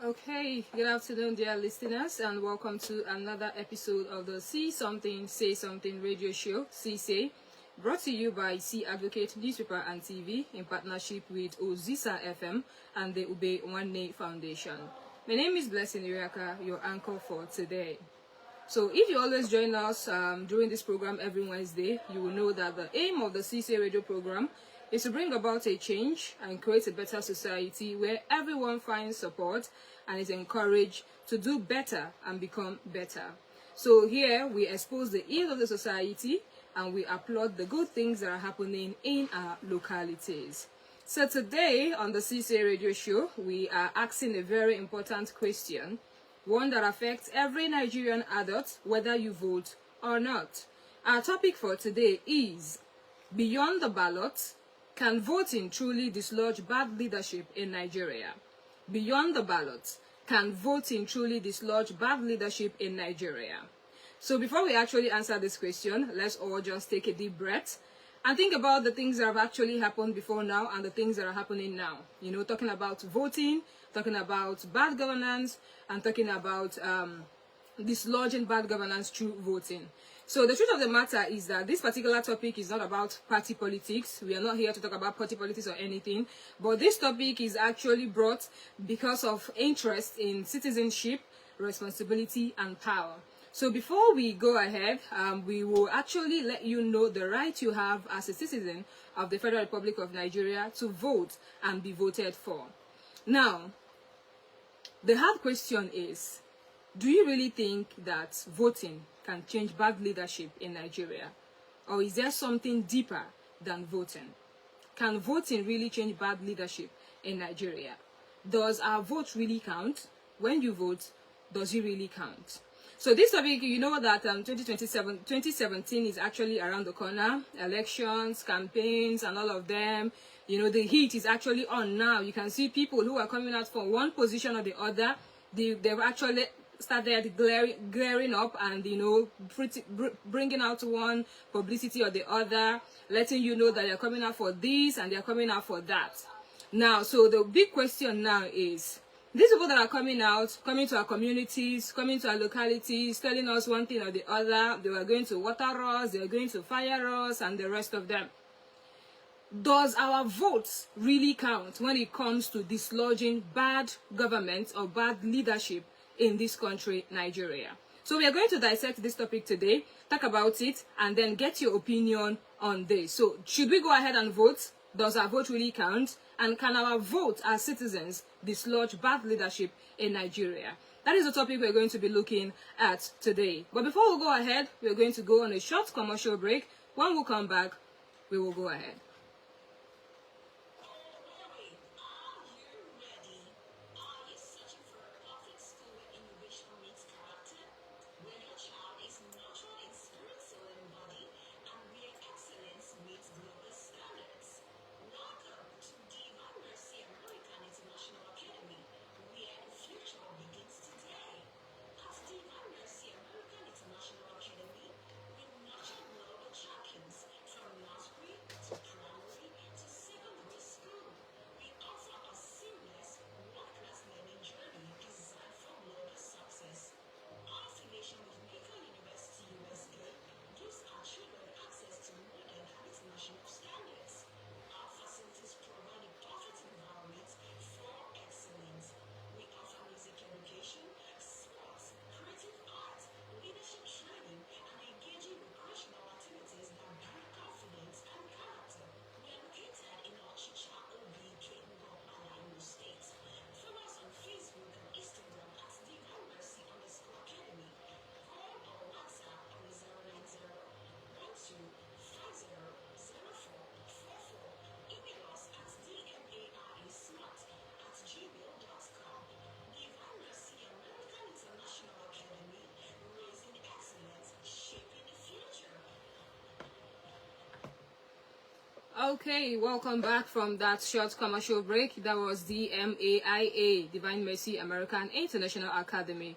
Okay, good afternoon, dear listeners, and welcome to another episode of the See Something, Say Something radio show, SeeSay, brought to you by C-Advocate Newspaper and TV in partnership with Ozisa FM and the Ube One Foundation. My name is Blessing Iriaka, your anchor for today. So if you always join us during this program every Wednesday, you will know that the aim of the SeeSay radio program is to bring about a change and create a better society where everyone finds support and is encouraged to do better and become better. So here we expose the ills of the society and we applaud the good things that are happening in our localities. So today on the SeeSay radio show, we are asking a very important question, one that affects every Nigerian adult, whether you vote or not. Our topic for today is, beyond the ballot, can voting truly dislodge bad leadership in Nigeria? Beyond the ballot, can voting truly dislodge bad leadership in Nigeria? So before we actually answer this question, let's all just take a deep breath and think about the things that have actually happened before now and the things that are happening now. You know, talking about voting, talking about bad governance, and talking about dislodging bad governance through voting. So the truth of the matter is that this particular topic is not about party politics. We are not here to talk about party politics or anything, but this topic is actually brought because of interest in citizenship, responsibility, and power. So before we go ahead, we will actually let you know the right you have as a citizen of the Federal Republic of Nigeria to vote and be voted for. Now, the hard question is, do you really think that voting can change bad leadership in Nigeria? Or is there something deeper than voting? Can voting really change bad leadership in Nigeria? Does our vote really count? When you vote, does it really count? So this topic, you know that 2017 is actually around the corner. Elections, campaigns, and all of them. You know, the heat is actually on now. You can see people who are coming out from one position or the other. They've actually started glaring up and, you know, bringing out one publicity or the other, letting you know that they're coming out for this and they're coming out for that. Now, so the big question now is, these people that are coming out, coming to our communities, coming to our localities, telling us one thing or the other, they were going to water us, they are going to fire us, and the rest of them. Does our votes really count when it comes to dislodging bad government or bad leadership in this country, Nigeria? So we are going to dissect this topic today, talk about it, and then get your opinion on this. So should we go ahead and vote? Does our vote really count? And can our vote as citizens dislodge bad leadership in Nigeria? That is the topic we're going to be looking at today. But before we go ahead, we're going to go on a short commercial break. When we come back, we will go ahead. Okay, welcome back from that short commercial break. That was DMAIA, Divine Mercy American International Academy.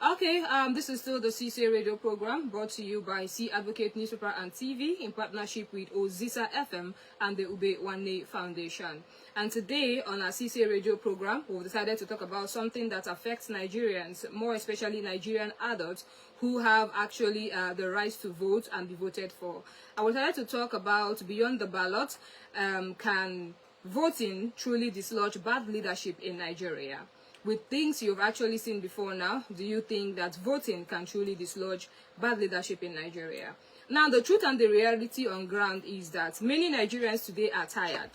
Okay, this is still the SeeSay radio program brought to you by C-Advocate Newspaper and TV in partnership with Ozisa FM and the Ube One Foundation. And today on our SeeSay radio program, we've decided to talk about something that affects Nigerians, more especially Nigerian adults who have actually the right to vote and be voted for. I would like to talk about beyond the ballot, can voting truly dislodge bad leadership in Nigeria? With things you've actually seen before now, do you think that voting can truly dislodge bad leadership in Nigeria? Now, the truth and the reality on ground is that many Nigerians today are tired.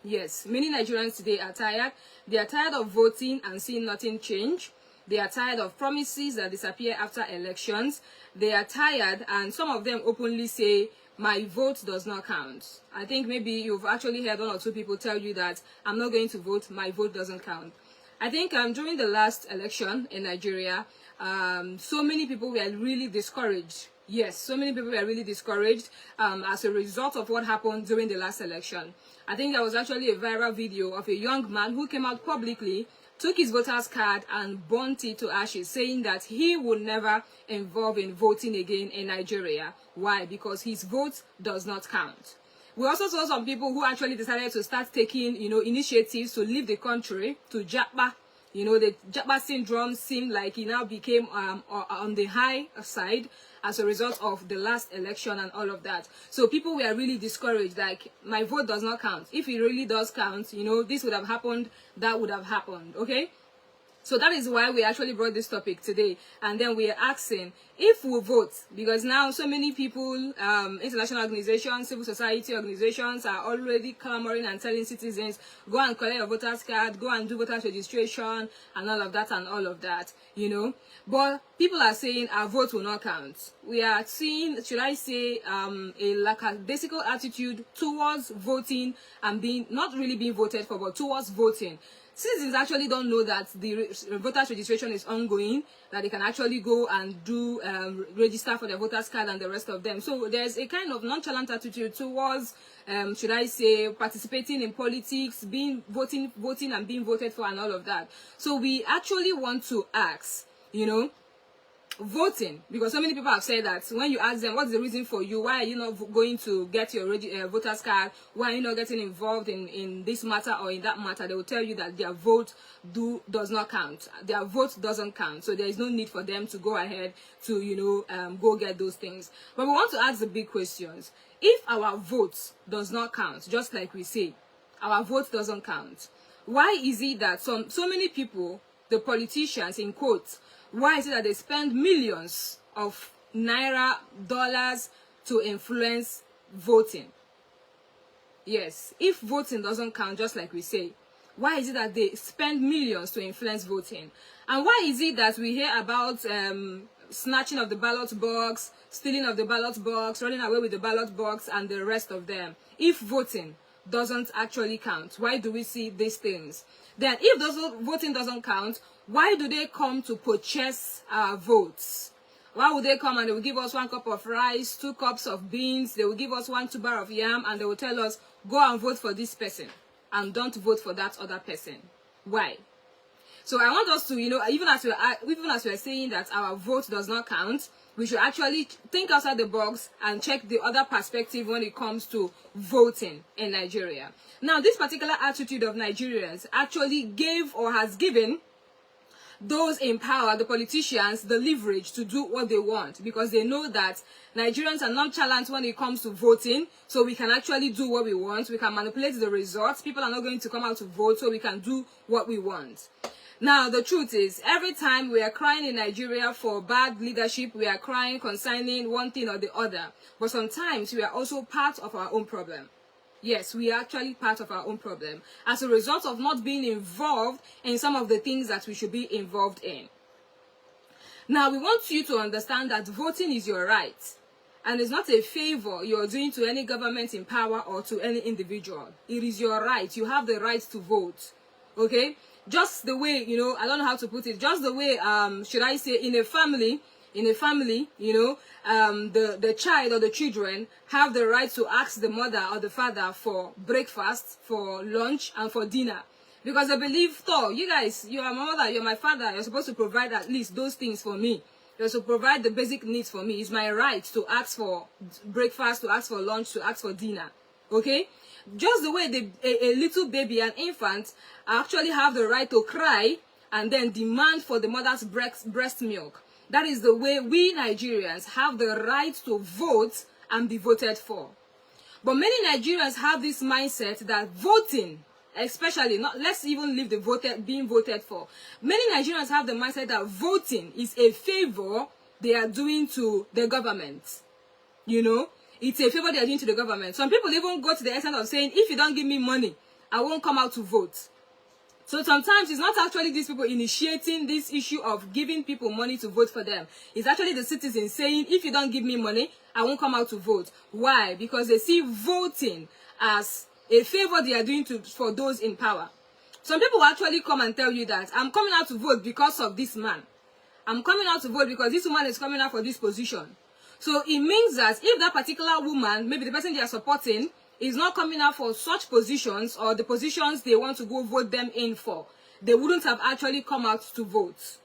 Yes, many Nigerians today are tired. They are tired of voting and seeing nothing change. They are tired of promises that disappear after elections. They are tired, and some of them openly say, my vote does not count. I think maybe you've actually heard one or two people tell you that I'm not going to vote, my vote doesn't count. I think during the last election in Nigeria, so many people were really discouraged. Yes, so many people were really discouraged as a result of what happened during the last election. I think there was actually a viral video of a young man who came out publicly, took his voter's card and burnt it to ashes, saying that he would never involve in voting again in Nigeria. Why? Because his vote does not count. We also saw some people who actually decided to start taking, initiatives to leave the country, to Japa. The Japa syndrome seemed like it now became on the high side as a result of the last election and all of that. So people were really discouraged, like, my vote does not count. If it really does count, this would have happened, that would have happened, okay? So that is why we actually brought this topic today. And then we are asking if we vote, because now so many people, international organizations, civil society organizations are already clamoring and telling citizens, go and collect your voter's card, go and do voters registration and all of that, But people are saying our vote will not count. We are seeing, should I say, a lackadaisical attitude towards voting and not really being voted for, but towards voting. Citizens actually don't know that the voters registration is ongoing, that they can actually go and do register for their voters card and the rest of them. So there's a kind of nonchalant attitude towards, should I say, participating in politics, voting and being voted for and all of that. So we actually want to ask, voting, because so many people have said that when you ask them what's the reason for you, why are you not going to get your voter's card, why are you not getting involved in this matter or in that matter, they will tell you that their vote does not count. Their vote doesn't count, so there is no need for them to go ahead to go get those things. But we want to ask the big questions. If our vote does not count, just like we say, our vote doesn't count, why is it that so many people, the politicians in quotes, why is it that they spend millions of naira, dollars to influence voting? Yes, if voting doesn't count, just like we say, why is it that they spend millions to influence voting? And why is it that we hear about snatching of the ballot box, stealing of the ballot box, running away with the ballot box, and the rest of them? If voting doesn't actually count, why do we see these things? Then if voting doesn't count, why do they come to purchase our votes? Why would they come and they will give us 1 cup of rice, 2 cups of beans, they will give us 1 tuber of yam, and they will tell us, go and vote for this person and don't vote for that other person? Why? So I want us to, even as we are saying that our vote does not count, we should actually think outside the box and check the other perspective when it comes to voting in Nigeria. Now, this particular attitude of Nigerians actually gave or has given those in power, the politicians, the leverage to do what they want, because they know that Nigerians are nonchalant when it comes to voting, so we can actually do what we want. We can manipulate the results. People are not going to come out to vote, so we can do what we want. Now, the truth is, every time we are crying in Nigeria for bad leadership, we are crying concerning one thing or the other. But sometimes we are also part of our own problem. Yes, we are actually part of our own problem as a result of not being involved in some of the things that we should be involved in. Now, we want you to understand that voting is your right. And it's not a favor you're doing to any government in power or to any individual. It is your right. You have the right to vote. Okay? Just the way, I don't know how to put it, just the way, should I say, in a family, the child or the children have the right to ask the mother or the father for breakfast, for lunch, and for dinner. Because they believe, you guys, you are my mother, you're my father, you're supposed to provide at least those things for me. You're supposed to provide the basic needs for me. It's my right to ask for breakfast, to ask for lunch, to ask for dinner. Okay? Just the way a little baby, an infant, actually have the right to cry and then demand for the mother's breast milk. That is the way we Nigerians have the right to vote and be voted for. But many Nigerians have this mindset that voting, especially, let's even leave the being voted for. Many Nigerians have the mindset that voting is a favor they are doing to the government. You know, it's a favor they are doing to the government. Some people even go to the extent of saying, if you don't give me money, I won't come out to vote. So sometimes it's not actually these people initiating this issue of giving people money to vote for them. It's actually the citizens saying, if you don't give me money, I won't come out to vote. Why? Because they see voting as a favor they are doing for those in power. Some people will actually come and tell you that, I'm coming out to vote because of this man. I'm coming out to vote because this woman is coming out for this position. So it means that if that particular woman, maybe the person they are supporting, is not coming out for such positions or the positions they want to go vote them in for, they wouldn't have actually come out to vote.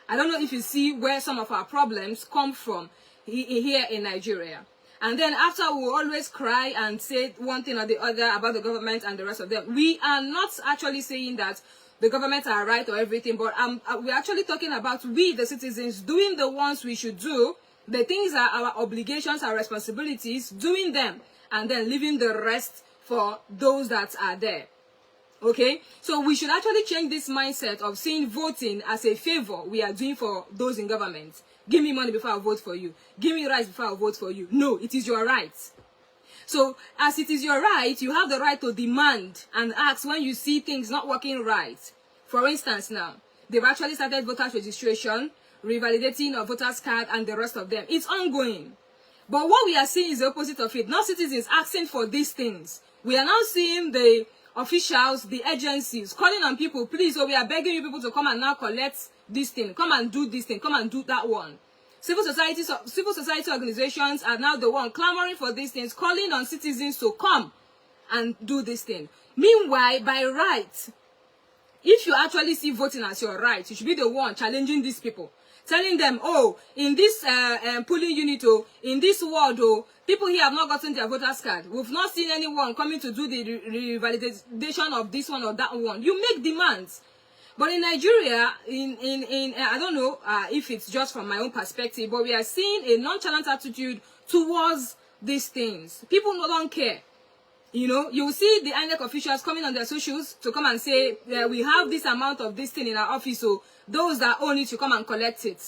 I don't know if you see where some of our problems come from here in Nigeria. And then after we always cry and say one thing or the other about the government and the rest of them, we are not actually saying that the government are right or everything, but we're actually talking about we, the citizens, doing the ones we should do, the things that are our obligations, our responsibilities, doing them, and then leaving the rest for those that are there. Okay? So we should actually change this mindset of seeing voting as a favor we are doing for those in government. Give me money before I vote for you. Give me rights before I vote for you. No, it is your right. So as it is your right, you have the right to demand and ask when you see things not working right. For instance now, they've actually started voters registration, revalidating of voters card and the rest of them. It's ongoing. But what we are seeing is the opposite of it. Not citizens asking for these things. We are now seeing the officials, the agencies, calling on people, please, so we are begging you people to come and now collect this thing. Come and do this thing. Come and do that one. Civil society organizations are now the one clamoring for these things, calling on citizens to come and do this thing. Meanwhile, by right, if you actually see voting as your right, you should be the one challenging these people. Telling them, oh, in this polling unit, oh, in this ward, oh, people here have not gotten their voters card. We've not seen anyone coming to do the revalidation of this one or that one. You make demands. But in Nigeria, I don't know if it's just from my own perspective, but we are seeing a nonchalant attitude towards these things. People don't care. You know, you will see the INEC officials coming on their socials to come and say, we have this amount of this thing in our office, so those that own it should come and collect it.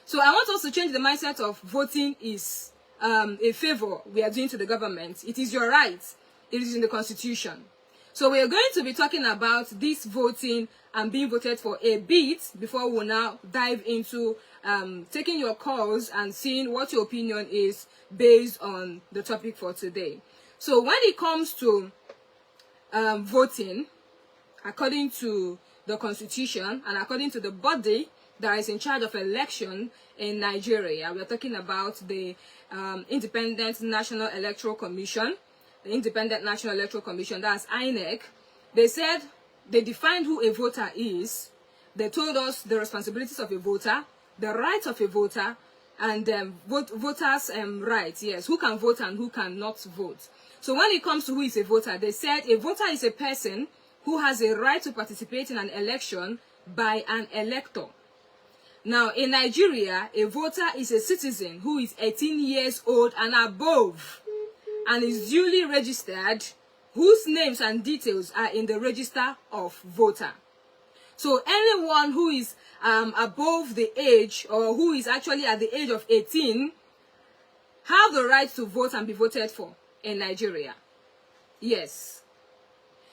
So I want us to change the mindset of voting is a favor we are doing to the government. It is your right. It is in the Constitution. So we are going to be talking about this voting and being voted for a bit before we now dive into taking your calls and seeing what your opinion is based on the topic for today. So when it comes to voting, according to the Constitution and according to the body that is in charge of election in Nigeria, we are talking about the Independent National Electoral Commission, the Independent National Electoral Commission, that's INEC. They said they defined who a voter is. They told us the responsibilities of a voter, the rights of a voter, and voters' rights, yes, who can vote and who cannot vote. So when it comes to who is a voter, they said a voter is a person who has a right to participate in an election by an elector. Now, in Nigeria, a voter is a citizen who is 18 years old and above and is duly registered, whose names and details are in the register of voter. So anyone who is above the age, or who is actually at the age of 18, have the right to vote and be voted for in Nigeria. Yes.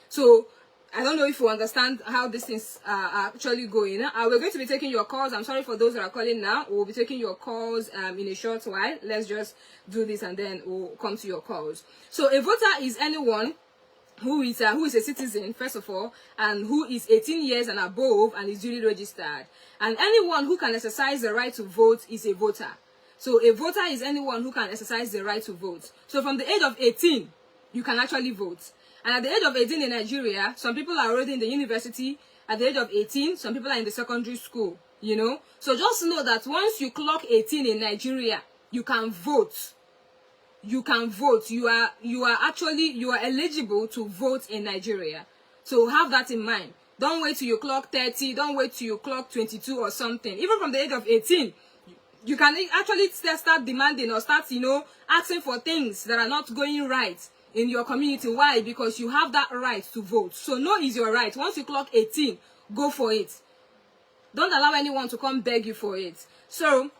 So I don't know if you understand how these things are actually going. We're going to be taking your calls. I'm sorry for those that are calling now. We'll be taking your calls in a short while. Let's just do this and then we'll come to your calls. So a voter is anyone who is a citizen, first of all, and who is 18 years and above and is duly registered. And anyone who can exercise the right to vote is a voter. So a voter is anyone who can exercise the right to vote. So from the age of 18, you can actually vote. And at the age of 18 in Nigeria, some people are already in the university. At the age of 18, some people are in the secondary school, you know. So just know that once you clock 18 in Nigeria, you can vote. you can vote. You are eligible to vote in Nigeria. So have that in mind. Don't wait till you clock 30. Don't wait till you clock 22 or something. Even from the age of 18, you can actually start demanding or start, asking for things that are not going right in your community. Why? Because you have that right to vote. So no is your right. Once you clock 18, go for it. Don't allow anyone to come beg you for it. So,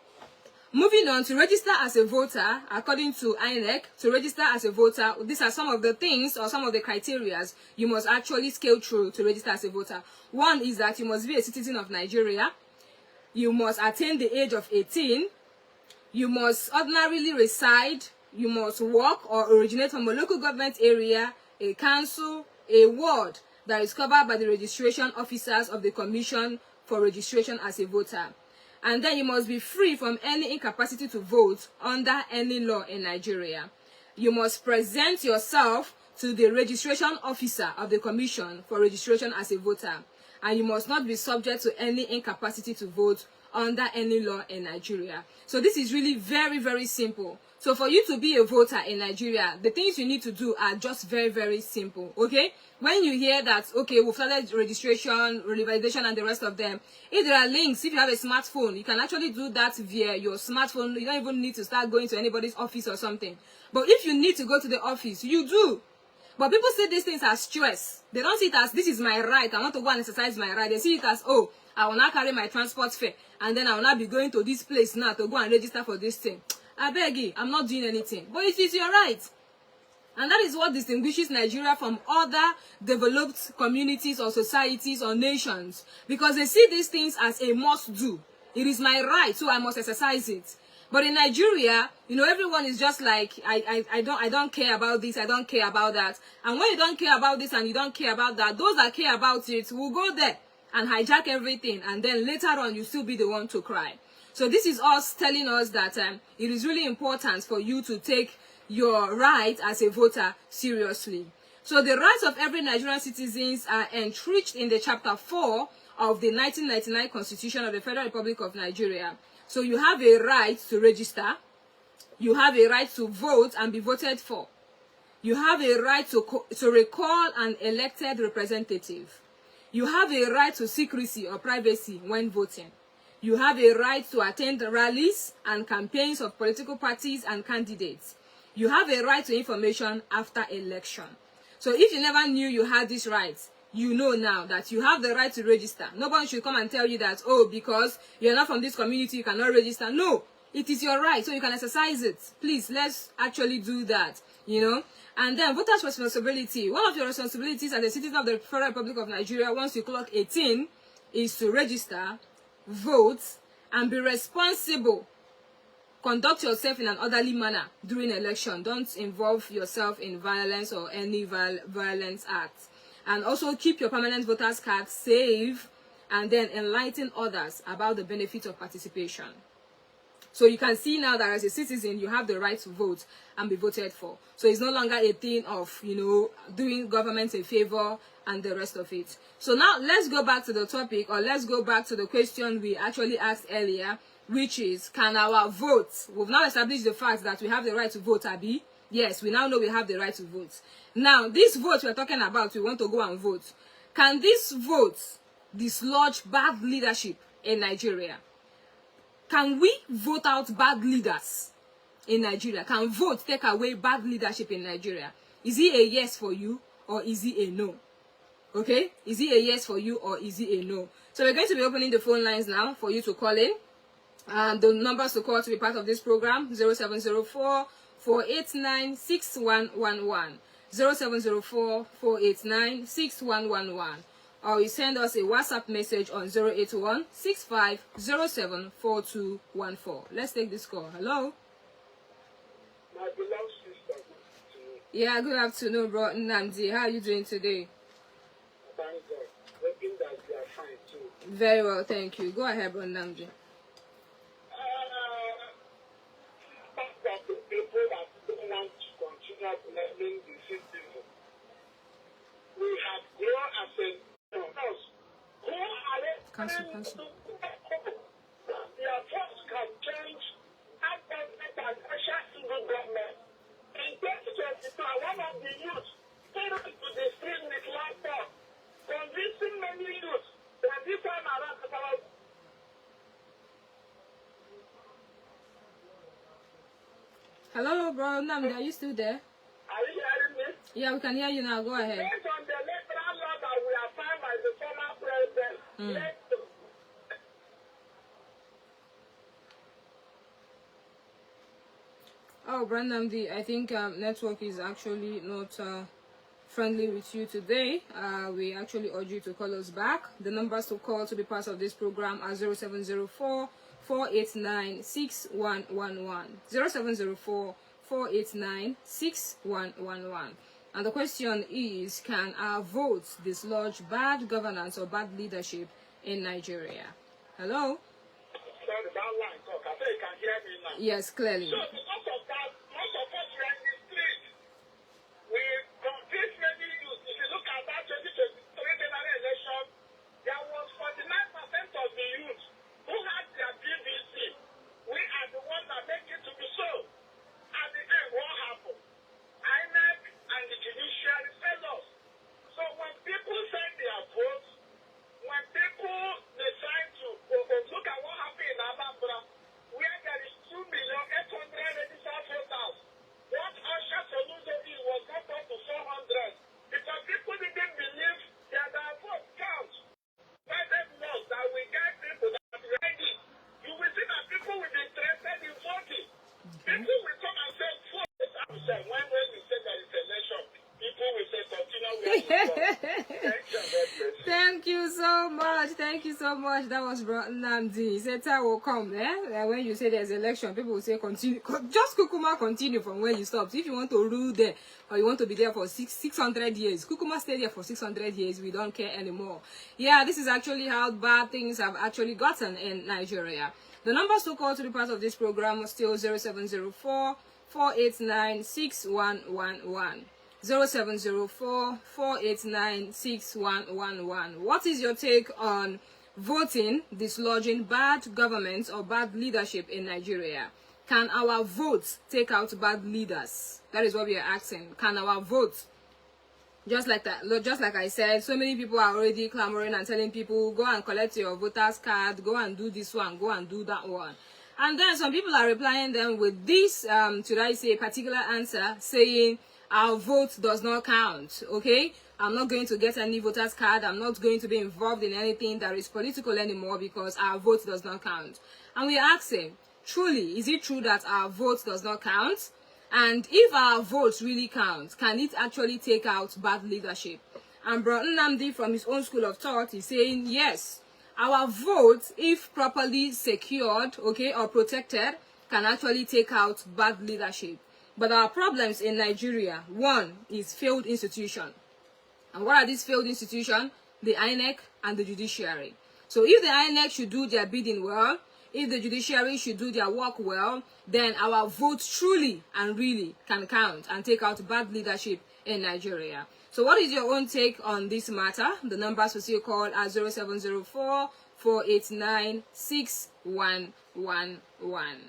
moving on, to register as a voter, according to INEC, to register as a voter, these are some of the things or some of the criteria you must actually scale through to register as a voter. One is that you must be a citizen of Nigeria. You must attain the age of 18. You must ordinarily reside. You must work or originate from a local government area, a council, a ward that is covered by the registration officers of the Commission for Registration as a Voter. And then you must be free from any incapacity to vote under any law in Nigeria. You must present yourself to the registration officer of the Commission for Registration as a Voter. And you must not be subject to any incapacity to vote under any law in Nigeria. So this is really very, very simple. So for you to be a voter in Nigeria, the things you need to do are just very, very simple, okay? When you hear that, okay, we've started registration, revalidation, and the rest of them, if there are links, if you have a smartphone, you can actually do that via your smartphone. You don't even need to start going to anybody's office or something. But if you need to go to the office, you do. But people see these things as stress. They don't see it as, this is my right, I want to go and exercise my right. They see it as, oh, I will not carry my transport fare, and then I will not be going to this place now to go and register for this thing. I beg you, I'm not doing anything. But it is your right. And that is what distinguishes Nigeria from other developed communities or societies or nations. Because they see these things as a must-do. It is my right, so I must exercise it. But in Nigeria, everyone is just like, I don't care about this, I don't care about that. And when you don't care about this and you don't care about that, those that care about it will go there and hijack everything. And then later on, you still be the one to cry. So this is us telling us that it is really important for you to take your right as a voter seriously. So the rights of every Nigerian citizens are entrenched in the Chapter 4 of the 1999 Constitution of the Federal Republic of Nigeria. So you have a right to register. You have a right to vote and be voted for. You have a right to recall an elected representative. You have a right to secrecy or privacy when voting. You have a right to attend rallies and campaigns of political parties and candidates. You have a right to information after election. So if you never knew you had these rights, you know now that you have the right to register. Nobody should come and tell you that, oh, because you're not from this community, you cannot register. No, it is your right, so you can exercise it. Please, let's actually do that, And then voters' responsibility. One of your responsibilities as a citizen of the Federal Republic of Nigeria, once you clock 18, is to register, vote, and be responsible. Conduct yourself in an orderly manner during election. Don't involve yourself in violence or any violence acts. And also keep your permanent voters card safe, and then enlighten others about the benefits of participation. So you can see now that as a citizen, you have the right to vote and be voted for. So it's no longer a thing of, doing government a favor and the rest of it. So now let's go back to the topic, or let's go back to the question we actually asked earlier, which is, can our vote, we've now established the fact that we have the right to vote, Abi. Yes, we now know we have the right to vote. Now, this vote we're talking about, we want to go and vote. Can this vote dislodge bad leadership in Nigeria? Can we vote out bad leaders in Nigeria? Can vote take away bad leadership in Nigeria? Is it a yes for you, or is it a no? Okay? Is it a yes for you, or is it a no? So we're going to be opening the phone lines now for you to call in. And the numbers to call to be part of this program, 0704-489-6111. 0704-489-6111. Or you send us a WhatsApp message on 081-6507-4214. Let's take this call. Hello? My beloved sister. Yeah, good afternoon, bro. Nnamdi, how are you doing today? Thank God. Hoping that you are fine too. Very well, thank you. Go ahead, bro, Nnamdi. That the people that don't want to continue blaming the citizens. We have grown as a house. Who are they? Cancel. Their force can change our government and usher single government. Hello, bro. Namdi, are you still there? Are you hearing me? Yeah, we can hear you now. Go ahead. Based on the electoral law that we have signed by the former president, let's Oh, Brandon, I think network is actually not friendly with you today. We actually urge you to call us back. The numbers to call to be part of this program are 0704 489 6111. 0704 489 6111. And the question is, can our votes dislodge bad governance or bad leadership in Nigeria? Hello? sorry, that line talk. I think you can hear me now. Yes, clearly. So because of that, most of us were in the street. We compete many youth. If you look at that 2023 general election, there was 49% of the youth who had their PVC. We are the ones that make it to be so. At the end, what happened? INEC and the judiciary failed us. So when people send their votes, when people decide to look at what happened in Anambra, where there is 2,800,000 registered voters, what Usher Soludobi was not up to 400 because people didn't believe that their vote counts. President laws that we get people that are ready. You will see that people will be interested in voting. People will come and say, vote. When we say there is election, people will say, continue where you go. Thank you so much. Thank you so much. That was Namdi. He said time will come. When you say there's election, people will say continue. Just Kukuma continue from where you stopped. If you want to rule there or you want to be there for 600 years, Kukuma stay there for 600 years. We don't care anymore. Yeah, this is actually how bad things have actually gotten in Nigeria. The numbers to call to be part of this program are still 0704 489 6111. 0704 489 6111. What is your take on voting dislodging bad government or bad leadership in Nigeria? Can our votes take out bad leaders? That is what we are asking. Can our votes? Just like that, just like I said, so many people are already clamoring and telling people, go and collect your voter's card, go and do this one, go and do that one. And then some people are replying them with this, should I say, particular answer, saying, our vote does not count, okay? I'm not going to get any voter's card. I'm not going to be involved in anything that is political anymore because our vote does not count. And we are asking, truly, is it true that our vote does not count? And if our votes really count, can it actually take out bad leadership? And Bro Nnamdi, from his own school of thought, is saying, yes, our vote, if properly secured, okay, or protected, can actually take out bad leadership. But our problems in Nigeria, one is failed institution. And what are these failed institutions? The INEC and the judiciary. So if the INEC should do their bidding well, if the judiciary should do their work well, then our votes truly and really can count and take out bad leadership in Nigeria. So what is your own take on this matter? The numbers will still call at 0704 489 6111.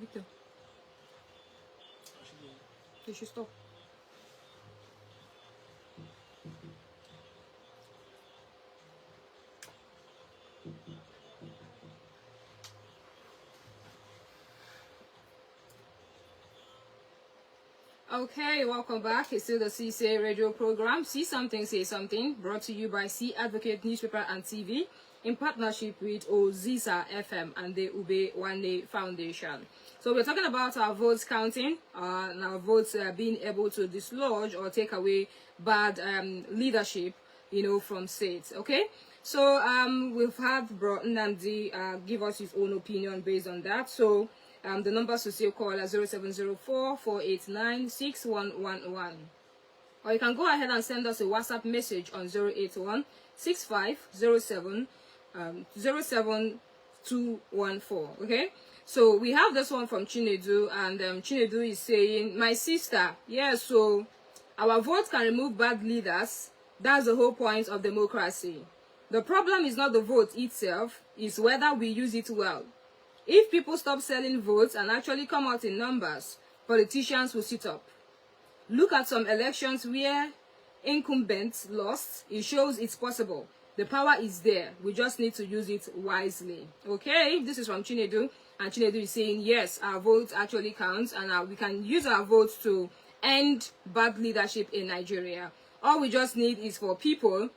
Victor. You should stop. Okay, welcome back. It's still the SeeSay radio program. See Something, Say Something, brought to you by Advocate Newspaper and TV in partnership with Ozisa FM and the Ube One Day Foundation. So we're talking about our votes counting, and our votes being able to dislodge or take away bad leadership, from states. Okay, so we've had Bro Nnamdi give us his own opinion based on that. So the numbers to still call are 0704-489-6111. Or you can go ahead and send us a WhatsApp message on 081-6507-07214. Okay? So we have this one from Chinedu, and Chinedu is saying, my sister, yes, so our vote can remove bad leaders. That's the whole point of democracy. The problem is not the vote itself, it's whether we use it well. If people stop selling votes and actually come out in numbers, politicians will sit up. Look at some elections where incumbents lost. It shows it's possible. The power is there. We just need to use it wisely. Okay, this is from Chinedu. And Chinedu is saying, yes, our vote actually counts, and we can use our votes to end bad leadership in Nigeria. All we just need is for people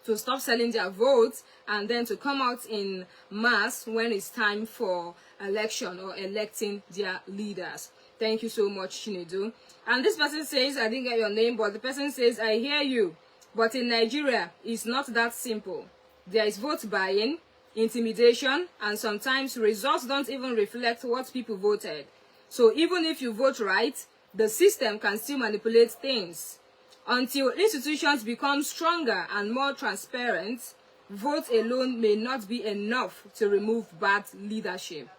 to stop selling their votes and then to come out in mass when it's time for election or electing their leaders. Thank you so much, Chinedu. And this person says, I didn't get your name, but the person says, I hear you, but in Nigeria, it's not that simple. There is vote buying, intimidation, and sometimes results don't even reflect what people voted. So even if you vote right, the system can still manipulate things. Until institutions become stronger and more transparent, vote alone may not be enough to remove bad leadership.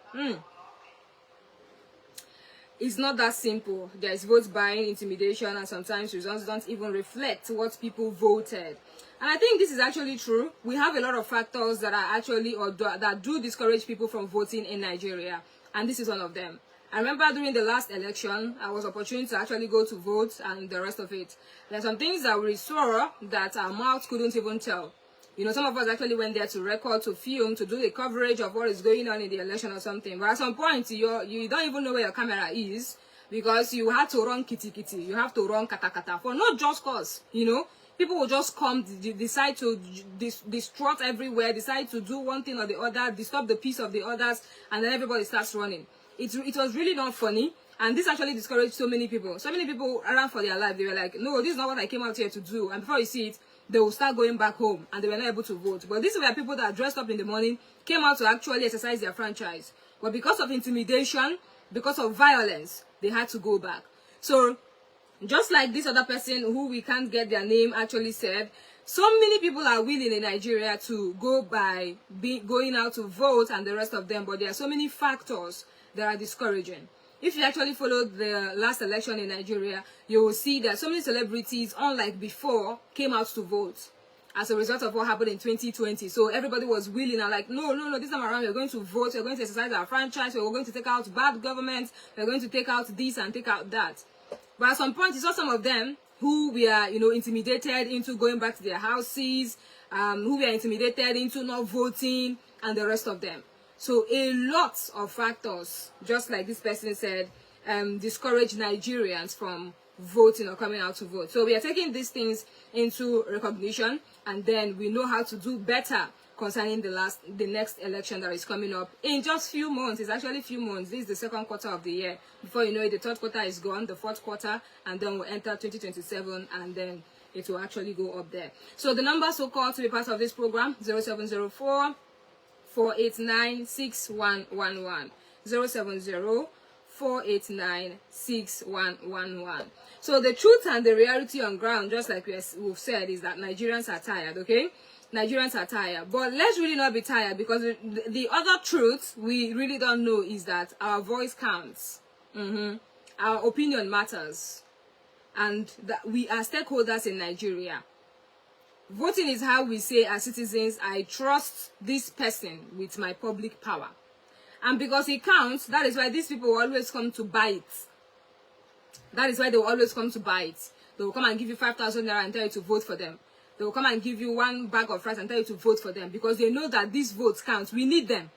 It's not that simple. There is vote buying, intimidation, and sometimes results don't even reflect what people voted. And I think this is actually true. We have a lot of factors that are actually that do discourage people from voting in Nigeria, and this is one of them. I remember during the last election, I was opportune to actually go to vote and the rest of it. There are some things that we saw that our mouths couldn't even tell. Some of us actually went there to record, to film, to do the coverage of what is going on in the election or something. But at some point, you don't even know where your camera is because you have to run kitty. You have to run kata for not just cause, People will just come, decide to distraught everywhere, decide to do one thing or the other, disturb the peace of the others, and then everybody starts running. It was really not funny, and this actually discouraged so many people. So many people ran for their life. They were like, no, this is not what I came out here to do. And before you see it, they will start going back home, and they were not able to vote. But these were people that dressed up in the morning, came out to actually exercise their franchise. But because of intimidation, because of violence, they had to go back. So just like this other person who we can't get their name actually said, so many people are willing in Nigeria to go by going out to vote and the rest of them, but there are so many factors that are discouraging. If you actually followed the last election in Nigeria, you will see that so many celebrities, unlike before, came out to vote as a result of what happened in 2020. So everybody was willing and like, no, this time around, we're going to vote, we're going to exercise our franchise, we're going to take out bad government, we're going to take out this and take out that. But at some point, you saw some of them who were, intimidated into going back to their houses, who were intimidated into not voting, and the rest of them. So a lot of factors, just like this person said, discourage Nigerians from voting or coming out to vote. So we are taking these things into recognition, and then we know how to do better concerning the next election that is coming up in just few months. It's actually few months. This is the second quarter of the year. Before you know it, the third quarter is gone, the fourth quarter, and then we'll enter 2027, and then it will actually go up there. So the numbers so called to be part of this program, 0704-489-6111. 070-489-6111. So the truth and the reality on ground, just like we've said, is that Nigerians are tired, okay? Nigerians are tired. But let's really not be tired, because the other truth we really don't know is that our voice counts. Our opinion matters. And that we are stakeholders in Nigeria. Voting is how we say as citizens, I trust this person with my public power. And because it counts, that is why these people will always come to buy it. That is why they will always come to buy it. They will come and give you 5,000 naira and tell you to vote for them. They will come and give you 1 bag of rice and tell you to vote for them, because they know that these votes count. We need them.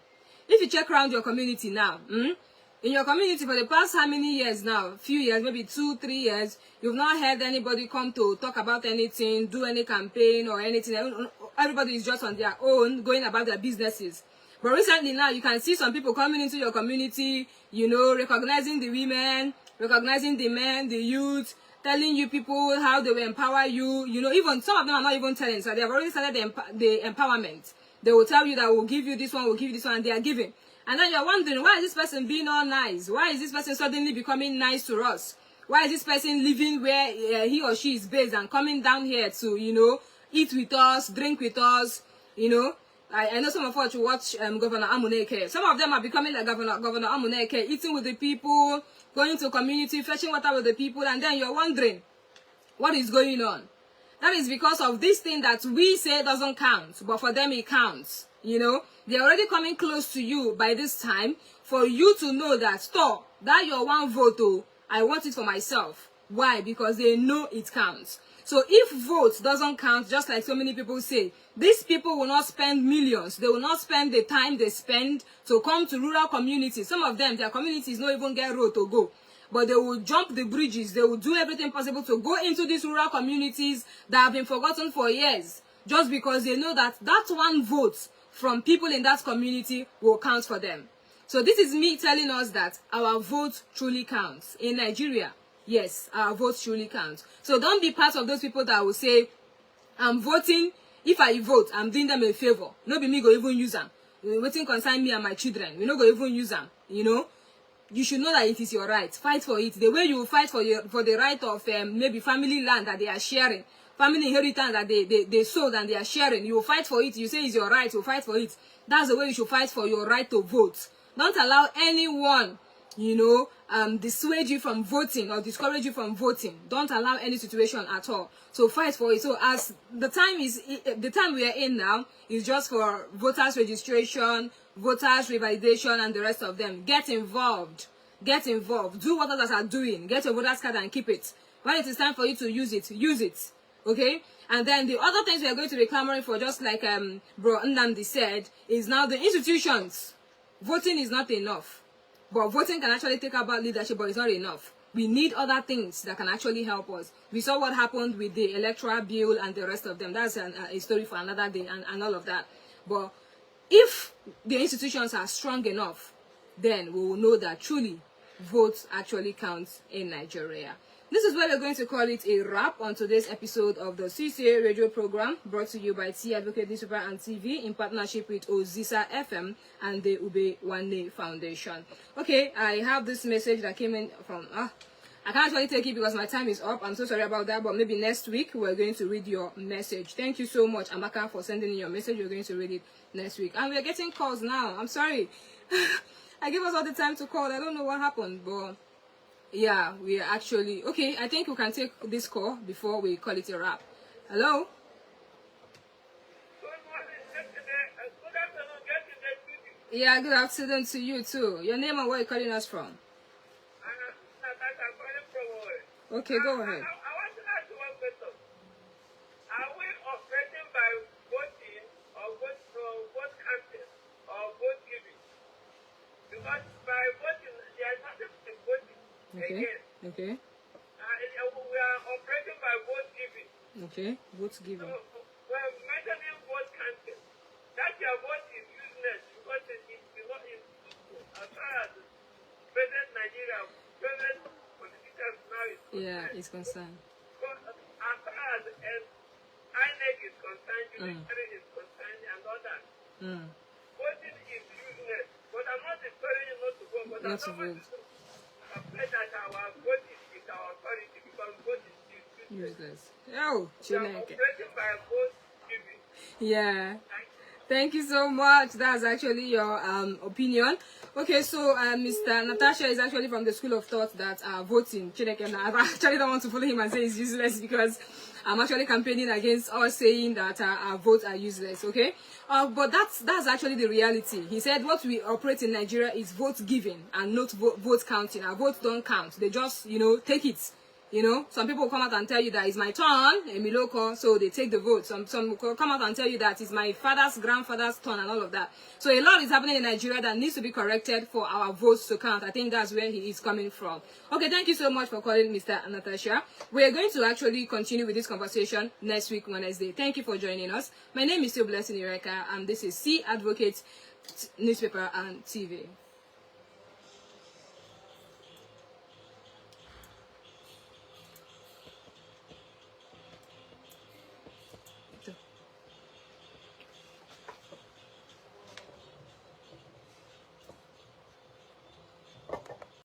If you check around your community now, in your community for the past how many years now, few years, maybe 2-3 years, you've not heard anybody come to talk about anything, do any campaign or anything. Everybody is just on their own, going about their businesses. But recently now, you can see some people coming into your community, you know, recognizing the women, recognizing the men, the youth, telling you people how they will empower you. You know, even some of them are not even telling, so they have already started the empowerment. They will tell you that we'll give you this one, we'll give you this one, and they are giving. And then you're wondering, why is this person being all nice? Why is this person suddenly becoming nice to us? Why is this person living where he or she is based and coming down here to, you know, eat with us, drink with us, you know? I know some of us watch Governor Amuneke. Some of them are becoming like Governor Amuneke, eating with the people, going to community, fetching water with the people, and then you're wondering, what is going on? That is because of this thing that we say doesn't count, but for them it counts. You know, they're already coming close to you by this time for you to know that, stop, that your 1 vote, oh, I want it for myself. Why? Because they know it counts. So if vote doesn't count, just like so many people say, these people will not spend millions. They will not spend the time they spend to come to rural communities. Some of them, their communities don't even get road to go. But they will jump the bridges. They will do everything possible to go into these rural communities that have been forgotten for years. Just because they know that that 1 vote from people in that community will count for them. So this is me telling us that our vote truly counts. In Nigeria, yes, our vote truly counts. So don't be part of those people that will say, I'm voting. If I vote, I'm doing them a favor. No be me go even use them. Waiting concern me and my children. We no go even use them. You know, you should know that it is your right. Fight for it. The way you fight for the right of maybe family land that they are sharing, family inheritance that they sold and they are sharing. You will fight for it. You say it's your right. You fight for it. That's the way you should fight for your right to vote. Don't allow anyone, you know, dissuade you from voting or discourage you from voting. Don't allow any situation at all. So fight for it. So as the time we are in now is just for voters registration, voters revalidation, and the rest of them. Get involved. Get involved. Do what others are doing. Get your voters card and keep it. When it is time for you to use it, use it. Okay? And then the other things we are going to be clamoring for, just like Bro Nnamdi said, is now the institutions. Voting is not enough. But voting can actually take about leadership, but it's not enough. We need other things that can actually help us. We saw what happened with the electoral bill and the rest of them. That's a story for another day and all of that. But if the institutions are strong enough, then we will know that truly votes actually count in Nigeria. This is where we're going to call it a wrap on today's episode of the SeeSay radio program, brought to you by C-Advocate and TV in partnership with Ozisa FM and the Ube Wane Foundation. Okay, I have this message that came in from... I can't actually take it because my time is up. I'm so sorry about that, but maybe next week we're going to read your message. Thank you so much, Amaka, for sending in your message. We're going to read it next week. And we're getting calls now. I'm sorry. I gave us all the time to call. I don't know what happened, but... yeah, we are actually... okay, I think we can take this call before we call it a wrap. Hello? Yeah, good afternoon to you too. Your name and where you're calling us from? Okay, go ahead. I want to ask you one question. Are we operating by voting or vote counting or vote giving? Because by voting, there is nothing to voting. Okay. Again. Okay. We are operating by vote giving. Okay. Vote giving. So we're mentioning vote counting. That your vote is useless because it is not useful as far as present Nigeria, present politicians now is concerned. Yeah, it's concerned. Because as far as INEC is concerned, judiciary is concerned, and all that. Voting is useless. But I'm not encouraging you not to vote. But Not I to don't want vote. to say that our vote is our authority because vote is useless. Oh, We are Chineke. operating by vote giving. Yeah. Thank you so much. That's actually your opinion. Okay, so Mr. Natasha is actually from the school of thought that voting, Chineke, I actually don't want to follow him and say it's useless because I'm actually campaigning against us saying that our votes are useless, okay? But that's actually the reality. He said what we operate in Nigeria is vote giving and not vote counting. Our votes don't count. They just, take it. Some people will come out and tell you that it's my turn, Emiloko, so they take the vote. Some will come out and tell you that it's my father's grandfather's turn and all of that. So a lot is happening in Nigeria that needs to be corrected for our votes to count. I think that's where he is coming from. Okay, thank you so much for calling, Mr. Natasha. We are going to actually continue with this conversation next week, Wednesday. Thank you for joining us. My name is still Blessing Ireka, and this is C Advocate Newspaper and TV.